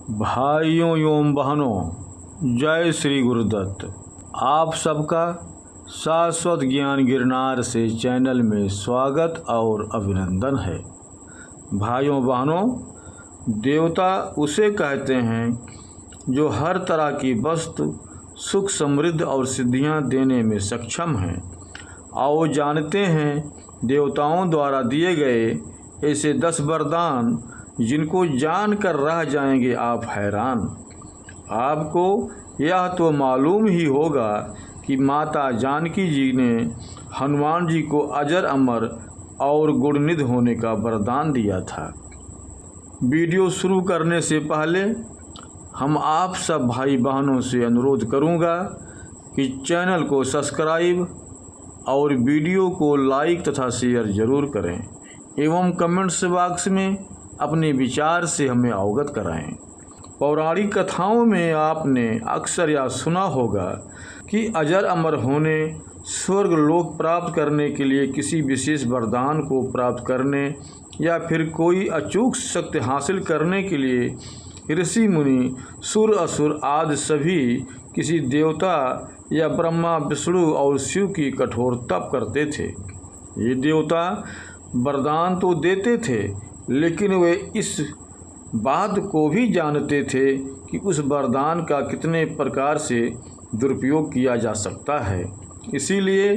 भाइयों एवं बहनों, जय श्री गुरुदत्त। आप सबका शाश्वत ज्ञान गिरनार से चैनल में स्वागत और अभिनंदन है। भाइयों बहनों, देवता उसे कहते हैं जो हर तरह की वस्तु, सुख, समृद्धि और सिद्धियां देने में सक्षम हैं। आओ जानते हैं देवताओं द्वारा दिए गए ऐसे 10 वरदान जिनको जानकर रह जाएंगे आप हैरान। आपको यह तो मालूम ही होगा कि माता जानकी जी ने हनुमान जी को अजर अमर और गुणनिधि होने का वरदान दिया था। वीडियो शुरू करने से पहले हम आप सब भाई बहनों से अनुरोध करूंगा कि चैनल को सब्सक्राइब और वीडियो को लाइक तथा शेयर जरूर करें एवं कमेंट्स बॉक्स में अपने विचार से हमें अवगत कराएं। पौराणिक कथाओं में आपने अक्सर यह सुना होगा कि अजर अमर होने, स्वर्ग लोक प्राप्त करने के लिए किसी विशेष वरदान को प्राप्त करने या फिर कोई अचूक शक्ति हासिल करने के लिए ऋषि मुनि, सुर असुर आदि सभी किसी देवता या ब्रह्मा, विष्णु और शिव की कठोर तप करते थे। ये देवता वरदान तो देते थे, लेकिन वे इस बात को भी जानते थे कि उस वरदान का कितने प्रकार से दुरुपयोग किया जा सकता है। इसीलिए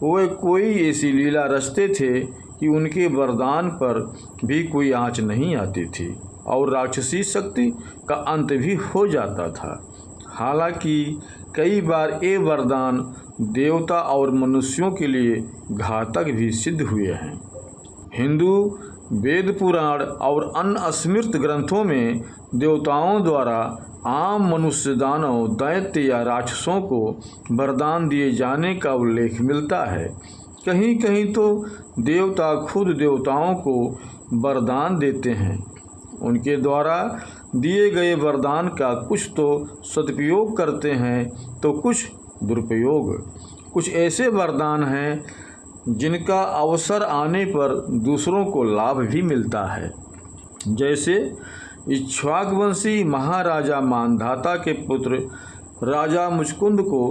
वे कोई ऐसी लीला रचते थे कि उनके वरदान पर भी कोई आँच नहीं आती थी और राक्षसी शक्ति का अंत भी हो जाता था। हालांकि कई बार ये वरदान देवता और मनुष्यों के लिए घातक भी सिद्ध हुए हैं। हिंदू वेद पुराण और अन्य स्मृत ग्रंथों में देवताओं द्वारा आम मनुष्य, दानव, दैत्य या राक्षसों को वरदान दिए जाने का उल्लेख मिलता है। कहीं कहीं तो देवता खुद देवताओं को वरदान देते हैं। उनके द्वारा दिए गए वरदान का कुछ तो सदुपयोग करते हैं तो कुछ दुरुपयोग। कुछ ऐसे वरदान हैं जिनका अवसर आने पर दूसरों को लाभ भी मिलता है। जैसे इक्ष्वाकुवंशी महाराजा मांधाता के पुत्र राजा मुचकुंद को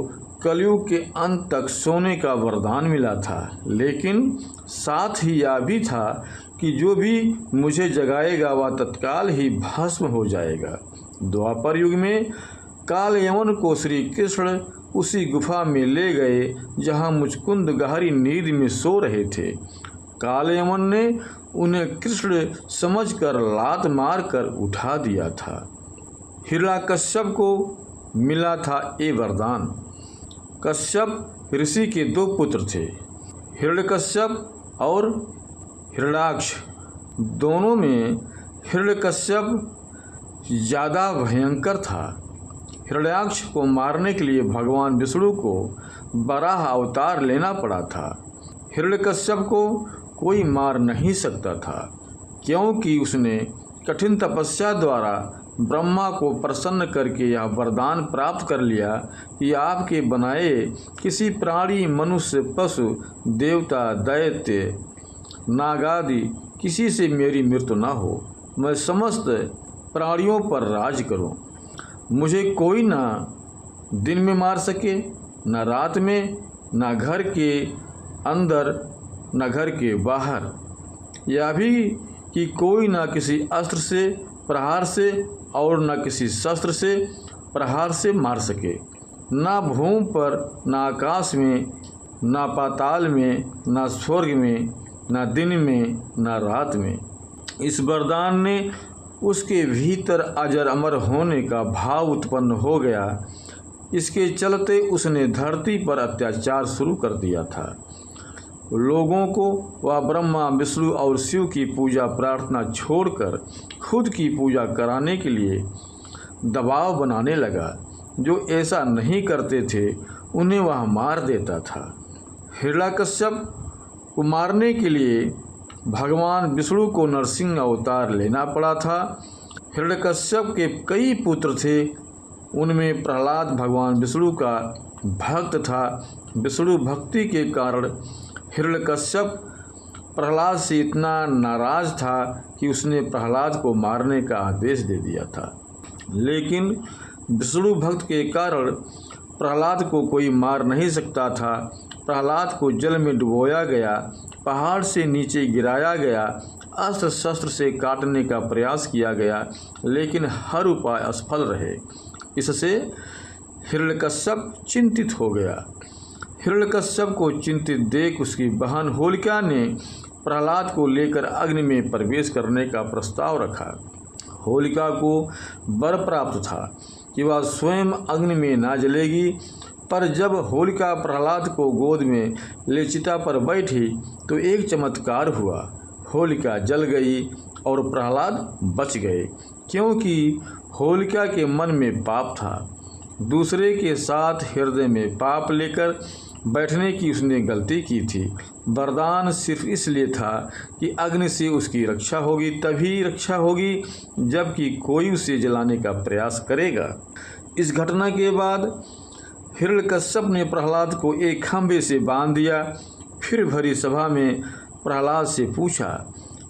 कलयुग के अंत तक सोने का वरदान मिला था, लेकिन साथ ही यह भी था कि जो भी मुझे जगाएगा वह तत्काल ही भस्म हो जाएगा। द्वापर युग में काल यमन को श्री कृष्ण उसी गुफा में ले गए जहां मुचकुंद गहरी नींद में सो रहे थे। काल यमन ने उन्हें कृष्ण समझकर लात मारकर उठा दिया था। हिरण्यकश्यप को मिला था ये वरदान। कश्यप ऋषि के 2 पुत्र थे, हिरण्यकश्यप और हिरण्याक्ष। दोनों में हिरण्यकश्यप ज़्यादा भयंकर था। हिरण्याक्ष को मारने के लिए भगवान विष्णु को वराह अवतार लेना पड़ा था। हिरण्यकश्यप को कोई मार नहीं सकता था, क्योंकि उसने कठिन तपस्या द्वारा ब्रह्मा को प्रसन्न करके यह वरदान प्राप्त कर लिया कि आपके बनाए किसी प्राणी, मनुष्य, पशु, देवता, दैत्य, नागादि किसी से मेरी मृत्यु न हो। मैं समस्त प्राणियों पर राज करूं। मुझे कोई ना दिन में मार सके, न रात में, न घर के अंदर न घर के बाहर। यह भी कि कोई ना किसी अस्त्र से प्रहार से और न किसी शस्त्र से प्रहार से मार सके। ना भूमि पर, ना आकाश में, ना पाताल में, ना स्वर्ग में, ना दिन में, ना रात में। इस वरदान ने उसके भीतर अजर अमर होने का भाव उत्पन्न हो गया। इसके चलते उसने धरती पर अत्याचार शुरू कर दिया था। लोगों को वह ब्रह्मा, विष्णु और शिव की पूजा प्रार्थना छोड़कर खुद की पूजा कराने के लिए दबाव बनाने लगा। जो ऐसा नहीं करते थे उन्हें वह मार देता था। हिरण्यकश्यप को मारने के लिए भगवान विष्णु को नरसिंह अवतार लेना पड़ा था। हिरण्यकश्यप के कई पुत्र थे, उनमें प्रहलाद भगवान विष्णु का भक्त था। विष्णु भक्ति के कारण हिरण्यकश्यप प्रहलाद से इतना नाराज था कि उसने प्रहलाद को मारने का आदेश दे दिया था। लेकिन विष्णु भक्त के कारण प्रहलाद को कोई मार नहीं सकता था। प्रहलाद को जल में डुबोया गया, पहाड़ से नीचे गिराया गया, अस्त्र शस्त्र से काटने का प्रयास किया गया, लेकिन हर उपाय असफल रहे। इससे हिरण्यकश्यप चिंतित हो गया। हिरण्यकश्यप को चिंतित देख उसकी बहन होलिका ने प्रहलाद को लेकर अग्नि में प्रवेश करने का प्रस्ताव रखा। होलिका को वर प्राप्त था कि वह स्वयं अग्नि में ना जलेगी, पर जब होलिका प्रहलाद को गोद में ले चिता पर बैठी तो एक चमत्कार हुआ। होलिका जल गई और प्रहलाद बच गए, क्योंकि होलिका के मन में पाप था। दूसरे के साथ हृदय में पाप लेकर बैठने की उसने गलती की थी। वरदान सिर्फ इसलिए था कि अग्नि से उसकी रक्षा होगी, तभी रक्षा होगी जबकि कोई उसे जलाने का प्रयास करेगा। इस घटना के बाद हिरण्यकश्यप ने प्रहलाद को एक खंभे से बांध दिया। फिर भरी सभा में प्रहलाद से पूछा,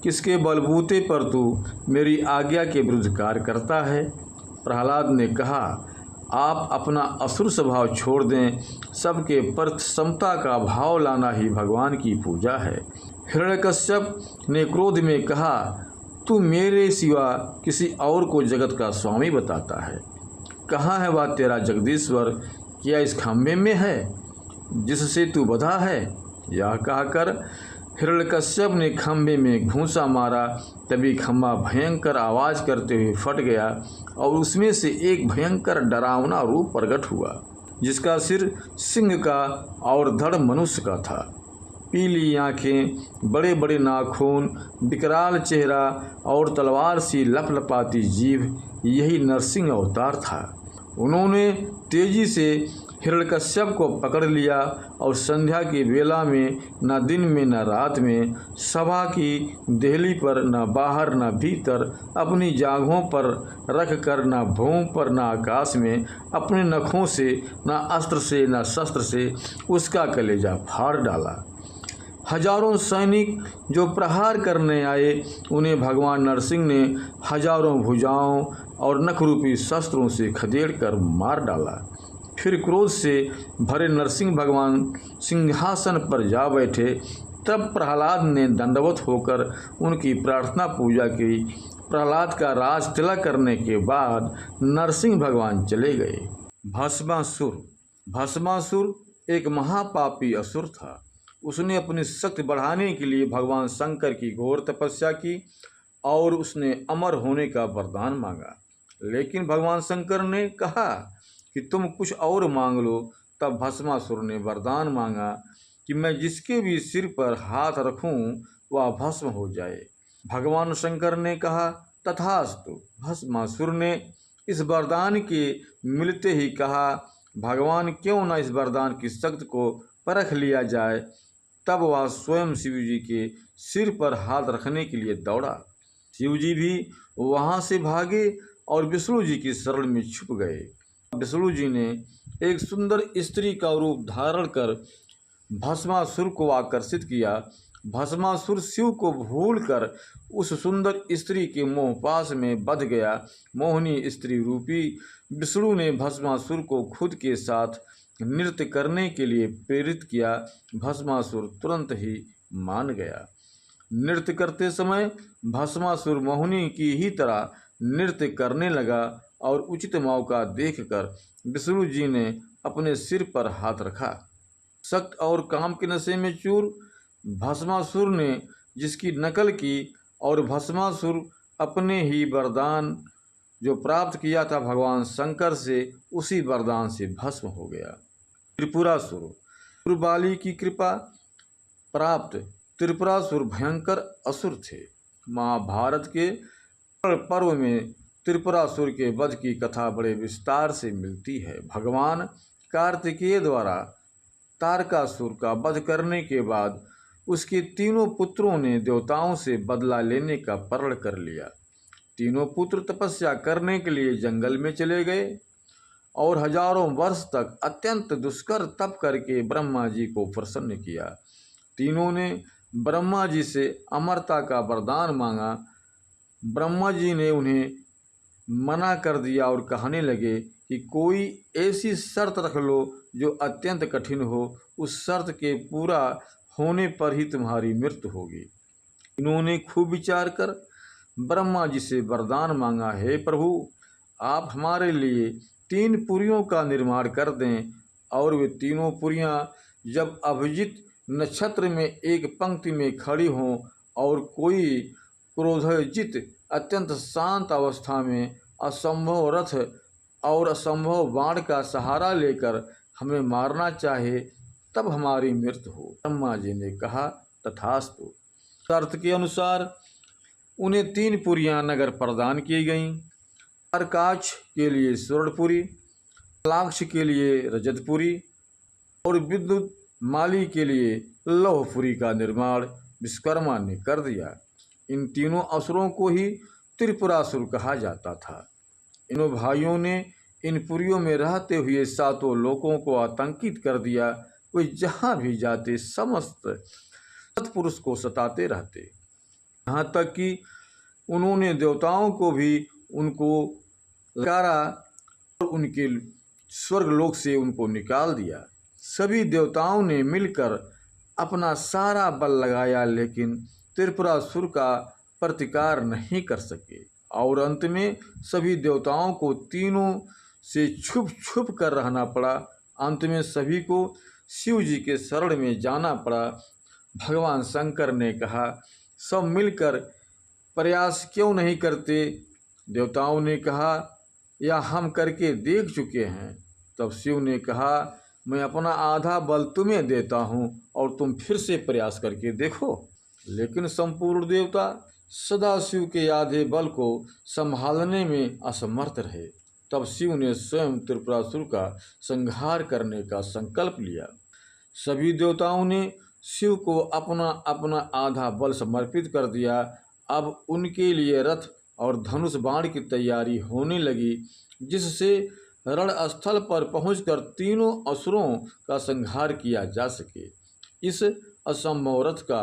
किसके बलबूते पर तू मेरी आज्ञा के विरुद्ध कार्य करता है? प्रहलाद ने कहा, आप अपना असुर स्वभाव छोड़ दें, सबके प्रति समता का भाव लाना ही भगवान की पूजा है। हिरण्यकश्यप ने क्रोध में कहा, तू मेरे सिवा किसी और को जगत का स्वामी बताता है। कहाँ है वह तेरा जगदीश्वर? क्या इस खंभे में है जिससे तू बंधा है? यह कहकर हिरण्यकश्यप ने खंभे में घूंसा मारा। तभी खंभा भयंकर आवाज करते हुए फट गया और उसमें से एक भयंकर डरावना रूप प्रकट हुआ, जिसका सिर सिंह का और धड़ मनुष्य का था। पीली आंखें, बड़े बड़े नाखून, विकराल चेहरा और तलवार सी लपलपाती जीभ, यही नरसिंह अवतार था। उन्होंने तेजी से हिरण्यकश्यप को पकड़ लिया और संध्या की बेला में, न दिन में न रात में, सभा की देहली पर न बाहर न भीतर, अपनी जांघों पर रख कर न भूमि पर न आकाश में, अपने नखों से न अस्त्र से न शस्त्र से उसका कलेजा फाड़ डाला। हजारों सैनिक जो प्रहार करने आए, उन्हें भगवान नरसिंह ने हजारों भुजाओं और नखरूपी शस्त्रों से खदेड़ कर मार डाला। फिर क्रोध से भरे नरसिंह भगवान सिंहासन पर जा बैठे। तब प्रहलाद ने दंडवत होकर उनकी प्रार्थना पूजा की। प्रहलाद का राज तिलक करने के बाद नरसिंह भगवान चले गए। भस्मासुर एक महापापी असुर था। उसने अपनी शक्ति बढ़ाने के लिए भगवान शंकर की घोर तपस्या की और उसने अमर होने का वरदान मांगा। लेकिन भगवान शंकर ने कहा कि तुम कुछ और मांग लो। तब भस्मासुर ने वरदान मांगा कि मैं जिसके भी सिर पर हाथ रखूं वह भस्म हो जाए। भगवान शंकर ने कहा, तथास्तु। भस्मासुर ने इस वरदान के मिलते ही कहा, भगवान क्यों न इस वरदान की शक्ति को परख लिया जाए। तब वह स्वयं शिवजी के सिर पर हाथ रखने के लिए दौड़ा। शिवजी भी वहां से भागे और विष्णु जी की शरण में छुप गए। विष्णु जी ने एक सुंदर स्त्री का रूप धारण कर भस्मासुर को आकर्षित किया। भस्मासुर शिव को भूलकर उस सुंदर स्त्री के मोहपाश में बंध गया। मोहिनी स्त्री रूपी विष्णु ने भस्मासुर को खुद के साथ नृत्य करने के लिए प्रेरित किया। भस्मासुर तुरंत ही मान गया। नृत्य करते समय भस्मासुर मोहिनी की ही तरह नृत्य करने लगा और उचित मौका देखकर विष्णु जी ने अपने सिर पर हाथ रखा। शक्त और काम के नशे में चूर भस्मासुर ने जिसकी नकल की और भस्मासुर अपने ही वरदान जो प्राप्त किया था भगवान शंकर से, उसी वरदान से भस्म हो गया। त्रिपुरासुर बाली की कृपा प्राप्त त्रिपुरासुर भयंकर असुर थे। महाभारत के पर्व में त्रिपुरासुर के वध की कथा बड़े विस्तार से मिलती है। भगवान कार्तिकेय द्वारा तारकासुर का वध करने के बाद उसके तीनों पुत्रों ने देवताओं से बदला लेने का प्रण कर लिया। तीनों पुत्र तपस्या करने के लिए जंगल में चले गए और हजारों वर्ष तक अत्यंत दुष्कर तप करके ब्रह्मा जी को प्रसन्न किया। तीनों ने ब्रह्मा जी से अमरता का वरदान मांगा। ब्रह्मा जी ने उन्हें मना कर दिया और कहने लगे कि कोई ऐसी शर्त रख लो जो अत्यंत कठिन हो, उस शर्त के पूरा होने पर ही तुम्हारी मृत्यु होगी। इन्होंने खूब विचार कर ब्रह्मा जी से वरदान मांगा, हे प्रभु, आप हमारे लिए 3 पुरियों का निर्माण कर दें, और वे तीनों पुरियां जब अभिजीत नक्षत्र में एक पंक्ति में खड़ी हों और कोई क्रोधजित अत्यंत शांत अवस्था में असंभव रथ और असंभव बाण का सहारा लेकर हमें मारना चाहे, तब हमारी मृत्यु हो। ब्रह्मा जी ने कहा, तथास्तु। शर्त के अनुसार उन्हें 3 पुरियां नगर प्रदान की गईं। अर्काक्ष के लिए स्वर्णपुरी, लाक्ष के लिए रजतपुरी और विद्युत माली के लिए लौहपुरी का निर्माण विश्वकर्मा ने कर दिया। इन तीनों असुरों को ही त्रिपुरासुर कहा जाता था। इन भाइयों ने इन पुरियों में रहते हुए 7 लोकों को आतंकित कर दिया। वे जहाँ भी जाते समस्त सत्पुरुष को सताते रहते, यहाँ तक कि उन्होंने देवताओं को भी उनको ललकारा और उनके स्वर्गलोक से उनको निकाल दिया। सभी देवताओं ने मिलकर अपना सारा बल लगाया, लेकिन त्रिपुरासुर का प्रतिकार नहीं कर सके और अंत में सभी देवताओं को तीनों से छुप छुप कर रहना पड़ा। अंत में सभी को शिव जी के शरण में जाना पड़ा। भगवान शंकर ने कहा, सब मिलकर प्रयास क्यों नहीं करते? देवताओं ने कहा, या हम करके देख चुके हैं। तब शिव ने कहा, मैं अपना आधा बल तुम्हें देता हूँ और तुम फिर से प्रयास करके देखो। लेकिन संपूर्ण देवता सदाशिव के आधे बल को संभालने में असमर्थ रहे। तब शिव ने स्वयं त्रिपुरासुर का संहार करने का संकल्प लिया। सभी देवताओं ने शिव को अपना अपना आधा बल समर्पित कर दिया। अब उनके लिए रथ और धनुष बाण की तैयारी होने लगी, जिससे रणस्थल पर पहुंचकर तीनों असुरों का संहार किया जा सके। इस असंभव रथ का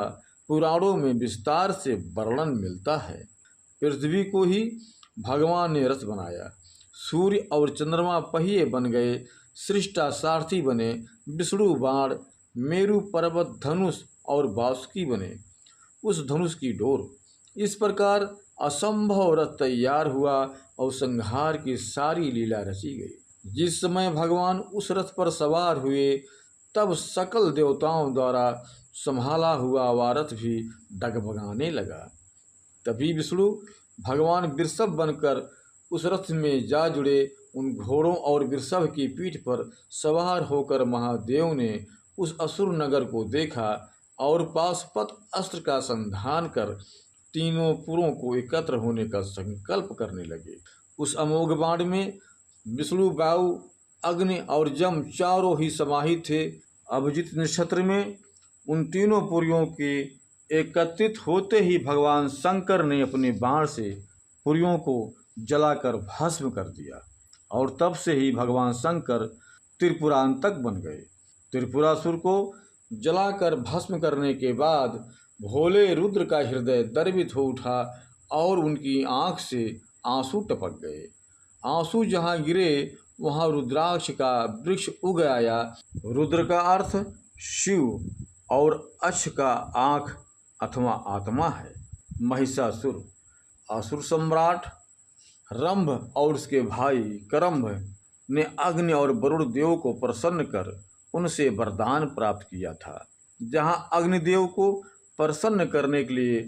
पुराणों में विस्तार से वर्णन मिलता है। पृथ्वी को ही भगवान ने रथ बनाया। सूर्य और चंद्रमा पहिए बन गए, सृष्टा सारथी बने, विष्णु बाण, मेरु पर्वत धनुष और बासुकी बने, उस धनुष की डोर। इस प्रकार असंभव रथ तैयार हुआ और संहार की सारी लीला रची गई। जिस समय भगवान उस रथ पर सवार हुए, तब सकल देवताओं द्वारा संभाला हुआ वह रथ भी डगमगाने लगा। तभी विष्णु भगवान वृषभ बनकर उस रथ में जा जुड़े। उन घोड़ों और वृषभ की पीठ पर सवार होकर महादेव ने उस असुर नगर को देखा और पाशुपत अस्त्र का संधान कर तीनों पुरों को एकत्र होने का संकल्प करने लगे। उस अमोघ बाण में विष्णु, वायु, अग्नि और जम चारों ही समाहित थे। अभिजीत नक्षत्र में उन तीनों पुरियों के एकत्रित होते ही भगवान शंकर ने अपने बाण से पुरियों को जलाकर भस्म कर दिया और तब से ही भगवान शंकर त्रिपुरांतक बन गए। त्रिपुरासुर को जलाकर भस्म करने के बाद भोले रुद्र का हृदय द्रवित हो उठा और उनकी आँख से आंसू टपक गए। आंसू जहाँ गिरे वहाँ रुद्राक्ष का वृक्ष उग आया। रुद्र का अर्थ शिव और अक्ष का आँख अथवा आत्मा है। महिषासुर, असुर सम्राट रंभ और उसके भाई करंभ ने अग्नि और वरुण देव को प्रसन्न कर उनसे वरदान प्राप्त किया था। जहाँ अग्निदेव को प्रसन्न करने के लिए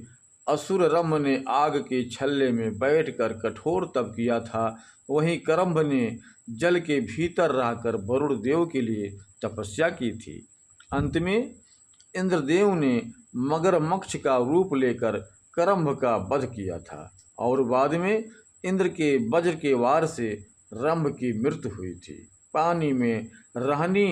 असुर रंभ ने आग के छल्ले में बैठकर कठोर तप किया था, वहीं करंभ ने जल के भीतर रहकर वरुण देव के लिए तपस्या की थी। अंत में इंद्रदेव ने मगरमच्छ का रूप लेकर करंभ का वध किया था और बाद में इंद्र के वज्र के वार से रंभ की मृत्यु हुई थी। पानी में रहने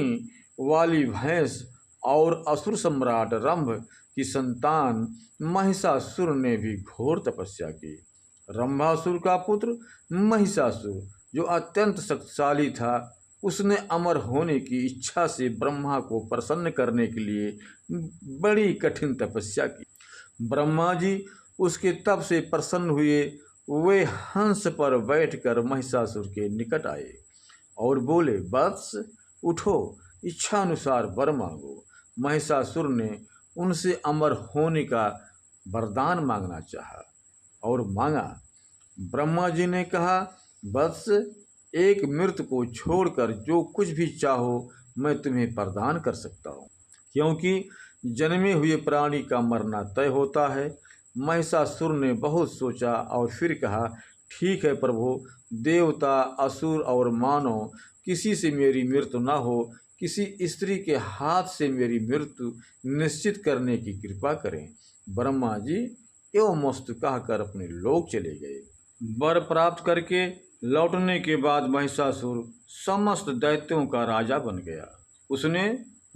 वाली भैंस और असुर सम्राट रंभ की संतान महिषासुर ने भी घोर तपस्या की। रंभासुर का पुत्र महिषासुर जो अत्यंत शक्तिशाली था, उसने अमर होने की इच्छा से ब्रह्मा को प्रसन्न करने के लिए बड़ी कठिन तपस्या की। ब्रह्मा जी उसके तप से प्रसन्न हुए वे हंस पर बैठकर महिषासुर के निकट आए और बोले, वत्स उठो, इच्छा अनुसार वर मांगो। महिषासुर ने उनसे अमर होने का वरदान मांगना चाहा और मांगा। ब्रह्मा जी ने कहा, वत्स, एक मृत को छोड़कर जो कुछ भी चाहो मैं तुम्हें प्रदान कर सकता हूँ, क्योंकि जन्मे हुए प्राणी का मरना तय होता है। महिषासुर ने बहुत सोचा और फिर कहा, ठीक है प्रभु, देवता, असुर और मानव किसी से मेरी मृत्यु न हो, किसी स्त्री के हाथ से मेरी मृत्यु निश्चित करने की कृपा करें। ब्रह्मा जी एवं मस्तु कहकर अपने लोक चले गए। वर प्राप्त करके लौटने के बाद महिषासुर समस्त दैत्यों का राजा बन गया। उसने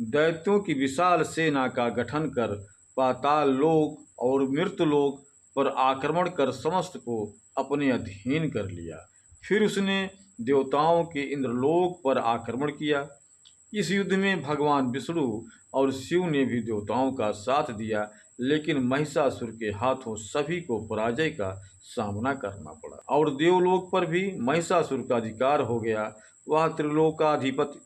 दैत्यों की विशाल सेना का गठन कर पाताल लोक और मृत्युलोक पर आक्रमण कर समस्त को अपने अधीन कर लिया। फिर उसने देवताओं के इंद्रलोक पर आक्रमण किया। इस युद्ध में भगवान विष्णु और शिव ने भी देवताओं का साथ दिया, लेकिन महिषासुर के हाथों सभी को पराजय का सामना करना पड़ा और देवलोक पर भी महिषासुर का अधिकार हो गया। वह त्रिलोकाधिपति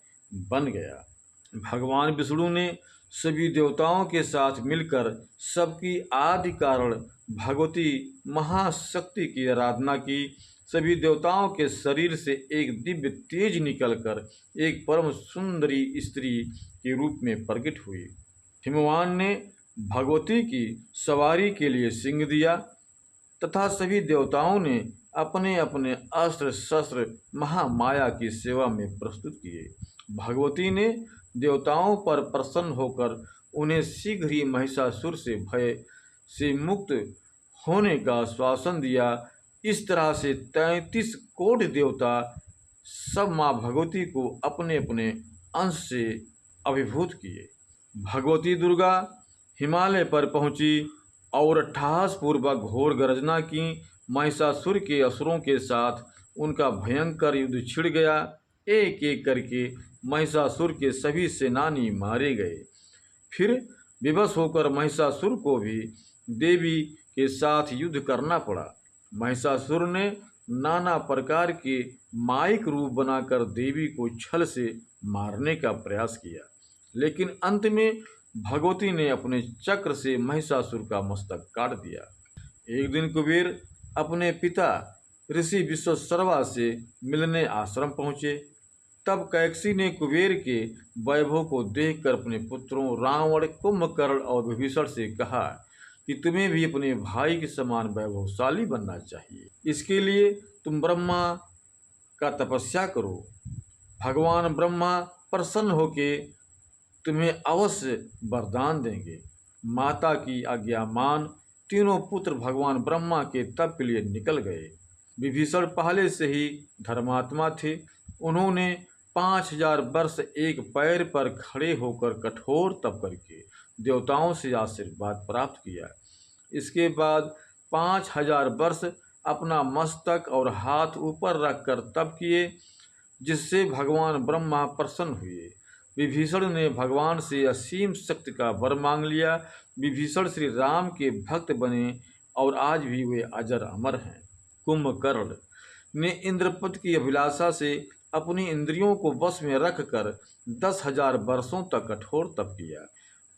बन गया। भगवान विष्णु ने सभी देवताओं के साथ मिलकर सबकी आदि कारण भगवती महाशक्ति की आराधना की। सभी देवताओं के शरीर से एक दिव्य तेज निकलकर एक परम सुंदरी स्त्री के रूप में प्रकट हुई। हिमवान ने भगवती की सवारी के लिए सिंह दिया तथा सभी देवताओं ने अपने अपने अस्त्र शस्त्र महामाया की सेवा में प्रस्तुत किए। भगवती ने देवताओं पर प्रसन्न होकर उन्हें शीघ्र ही महिषासुर से भय से मुक्त होने का आश्वासन दिया। इस तरह से 33 कोटि देवता सब माँ भगवती को अपने अपने अंश से अभिभूत किए। भगवती दुर्गा हिमालय पर पहुंची और अट्टहास पूर्वक घोर गर्जना की। महिषासुर के असुरों के साथ उनका भयंकर युद्ध छिड़ गया। एक एक करके महिषासुर के सभी सेनानी मारे गए। फिर विवश होकर महिषासुर को भी देवी के साथ युद्ध करना पड़ा। महिषासुर ने नाना प्रकार के माइक रूप बनाकर देवी को छल से मारने का प्रयास किया, लेकिन अंत में भगवती ने अपने चक्र से महिषासुर का मस्तक काट दिया। एक दिन कुबेर अपने पिता ऋषि विश्वशर्मा से मिलने आश्रम पहुँचे। तब कैकसी ने कुबेर के वैभव को देखकर अपने पुत्रों रावण, कुंभकर्ण और विभीषण से कहा कि तुम्हें भी अपने भाई के समान वैभवशाली बनना चाहिए। इसके लिए तुम ब्रह्मा का तपस्या करो। भगवान ब्रह्मा प्रसन्न होकर तुम्हें अवश्य वरदान देंगे। माता की आज्ञा मान तीनों पुत्र भगवान ब्रह्मा के तप के लिए निकल गए। विभीषण पहले से ही धर्मात्मा थे। उन्होंने 5000 वर्ष एक पैर पर खड़े होकर कठोर तप करके देवताओं से आशीर्वाद प्राप्त किया। इसके बाद 5000 वर्ष अपना मस्तक और हाथ ऊपर रखकर तप किए, जिससे भगवान ब्रह्मा प्रसन्न हुए। विभीषण ने भगवान से असीम शक्ति का वर मांग लिया। विभीषण श्री राम के भक्त बने और आज भी वे अजर अमर हैं। कुंभकर्ण ने इंद्रपति की अभिलाषा से अपनी इंद्रियों को वश में रखकर 10,000 वर्षों तक कठोर तप किया।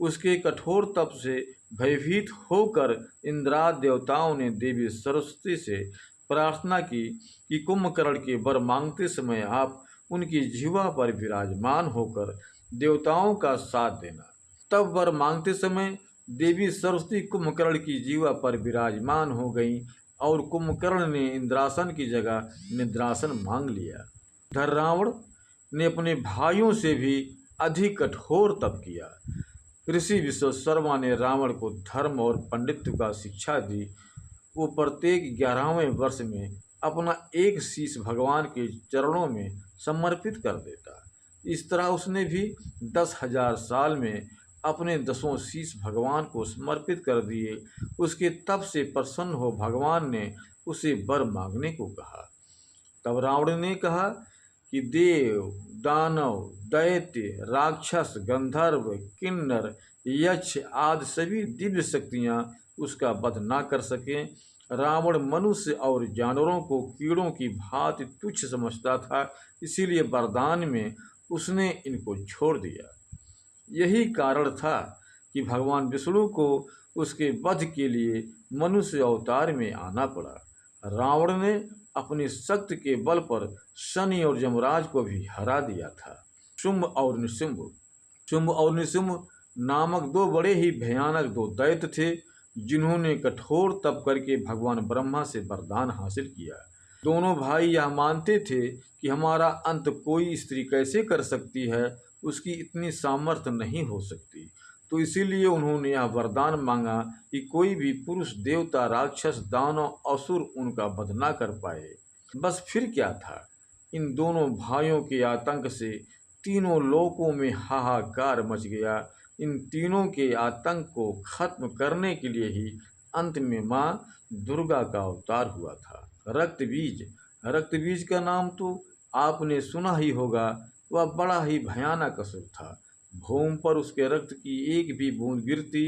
उसके कठोर तप से भयभीत होकर इंद्रादि देवताओं ने देवी सरस्वती से प्रार्थना की कि कुंभकर्ण के वर मांगते समय आप उनकी जिह्वा पर विराजमान होकर देवताओं का साथ देना। तब वर मांगते समय देवी सरस्वती कुंभकर्ण की जिह्वा पर विराजमान हो गईं और कुंभकर्ण ने इंद्रासन की जगह निद्रासन मांग लिया। इधर रावण ने अपने भाइयों से भी अधिक कठोर तप किया। ऋषि विश्वशर्मा ने रावण को धर्म और पंडित्व का शिक्षा दी। वो प्रत्येक 11वें वर्ष में अपना एक शीश भगवान के चरणों में समर्पित कर देता। इस तरह उसने भी 10,000 साल में अपने 10 शीश भगवान को समर्पित कर दिए। उसके तप से प्रसन्न हो भगवान ने उसे वर मांगने को कहा। तब रावण ने कहा कि देव, दानव, दैत्य, राक्षस, गंधर्व, किन्नर, यक्ष आदि सभी दिव्य शक्तियाँ उसका वध ना कर सकें रावण मनुष्य और जानवरों को कीड़ों की भांति तुच्छ समझता था, इसीलिए वरदान में उसने इनको छोड़ दिया। यही कारण था कि भगवान विष्णु को उसके वध के लिए मनुष्य अवतार में आना पड़ा। रावण ने अपनी शक्ति के बल पर शनि और यमराज को भी हरा दिया था। शुंभ और निशुंभ। शुंभ और निशुंभ नामक दो बड़े ही भयानक दो दैत्य थे, जिन्होंने कठोर तप करके भगवान ब्रह्मा से वरदान हासिल किया। दोनों भाई यह मानते थे कि हमारा अंत कोई स्त्री कैसे कर सकती है, उसकी इतनी सामर्थ्य नहीं हो सकती। तो इसीलिए उन्होंने यह वरदान मांगा कि कोई भी पुरुष, देवता, राक्षस, दानव, असुर उनका वध न कर पाए। बस फिर क्या था, इन दोनों भाइयों के आतंक से तीनों लोकों में हाहाकार मच गया। इन तीनों के आतंक को खत्म करने के लिए ही अंत में माँ दुर्गा का अवतार हुआ था। रक्त बीज। रक्त बीज का नाम तो आपने सुना ही होगा। वह बड़ा ही भयानक असुर था। भूमि पर उसके रक्त की एक भी बूंद गिरती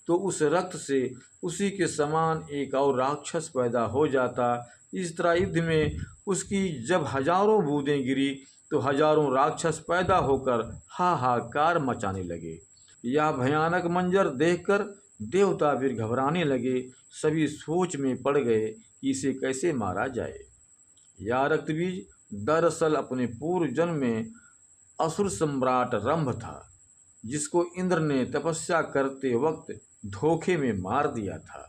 तो उस रक्त से उसी के समान एक और राक्षस पैदा हो जाता। इस तरह युद्ध में उसकी जब हजारों बूंदें गिरी तो हजारों राक्षस पैदा होकर हाहाकार मचाने लगे। यह भयानक मंजर देखकर देवता भी घबराने लगे। सभी सोच में पड़ गए कि इसे कैसे मारा जाए। यह रक्तबीज दरअसल अपने पूर्व जन्म में असुर सम्राट रंभ था, जिसको इंद्र ने तपस्या करते वक्त धोखे में मार दिया था।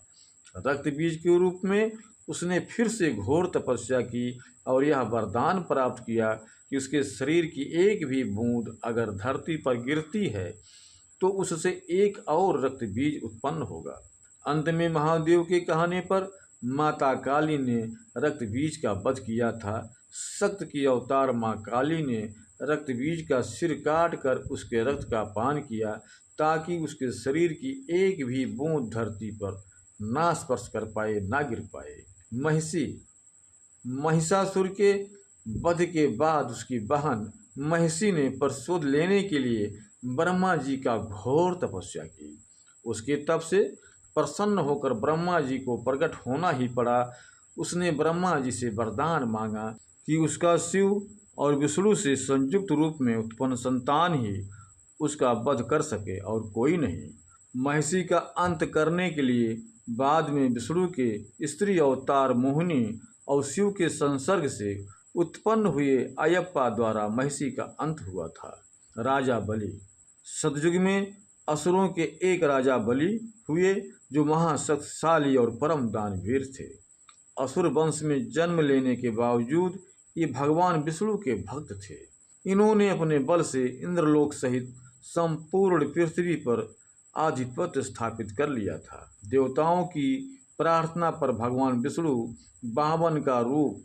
रक्त बीज के रूप में उसने फिर से घोर तपस्या की और यह वरदान प्राप्त किया कि उसके शरीर की एक भी बूंद अगर धरती पर गिरती है तो उससे एक और रक्त बीज उत्पन्न होगा। अंत में महादेव के कहने पर माता काली ने रक्त बीज का वध किया था। सक्त की अवतार माँ काली ने रक्त बीज का सिर काट कर उसके रक्त का पान किया, ताकि उसके शरीर की एक भी बूंद धरती पर ना स्पर्श कर पाए, ना गिर पाए। महिषी। महिषासुर के वध के बाद उसकी बहन महिषी ने प्रतिशोध लेने के लिए ब्रह्मा जी का घोर तपस्या की। उसके तप से प्रसन्न होकर ब्रह्मा जी को प्रकट होना ही पड़ा। उसने ब्रह्मा जी से वरदान मांगा कि उसका शिव और विष्णु से संयुक्त रूप में उत्पन्न संतान ही उसका वध कर सके और कोई नहीं। महिषी का अंत करने के लिए बाद में विष्णु के स्त्री अवतार मोहिनी और शिव के संसर्ग से उत्पन्न हुए अयप्पा द्वारा महिषी का अंत हुआ था। राजा बलि। सतयुग में असुरों के एक राजा बलि हुए, जो महाशक्तिशाली और परम दानवीर थे। असुर वंश में जन्म लेने के बावजूद ये भगवान विष्णु के भक्त थे। इन्होंने अपने बल से इंद्रलोक सहित संपूर्ण पृथ्वी पर आधिपत्य स्थापित कर लिया था। देवताओं की प्रार्थना पर भगवान विष्णु बावन का रूप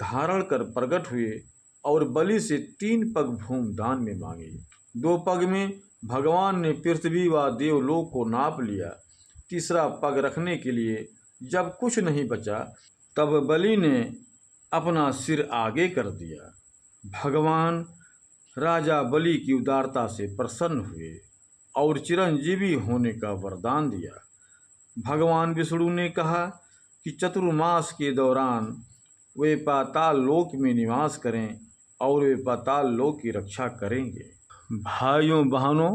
धारण कर प्रकट हुए और बलि से 3 पग भूमि दान में मांगी। 2 पग में भगवान ने पृथ्वी व देवलोक को नाप लिया। तीसरा पग रखने के लिए जब कुछ नहीं बचा, तब बलि ने अपना सिर आगे कर दिया। भगवान राजा बलि की उदारता से प्रसन्न हुए और चिरंजीवी होने का वरदान दिया। भगवान विष्णु ने कहा कि चतुर्मास के दौरान वे पाताल लोक में निवास करें और वे पाताल लोक की रक्षा करेंगे। भाइयों बहनों,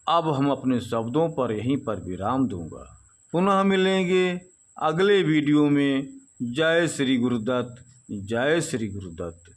अब हम अपने शब्दों पर यहीं पर विराम दूंगा। पुनः मिलेंगे अगले वीडियो में। जय श्री गुरुदत्त। जय श्री गुरुदत्त।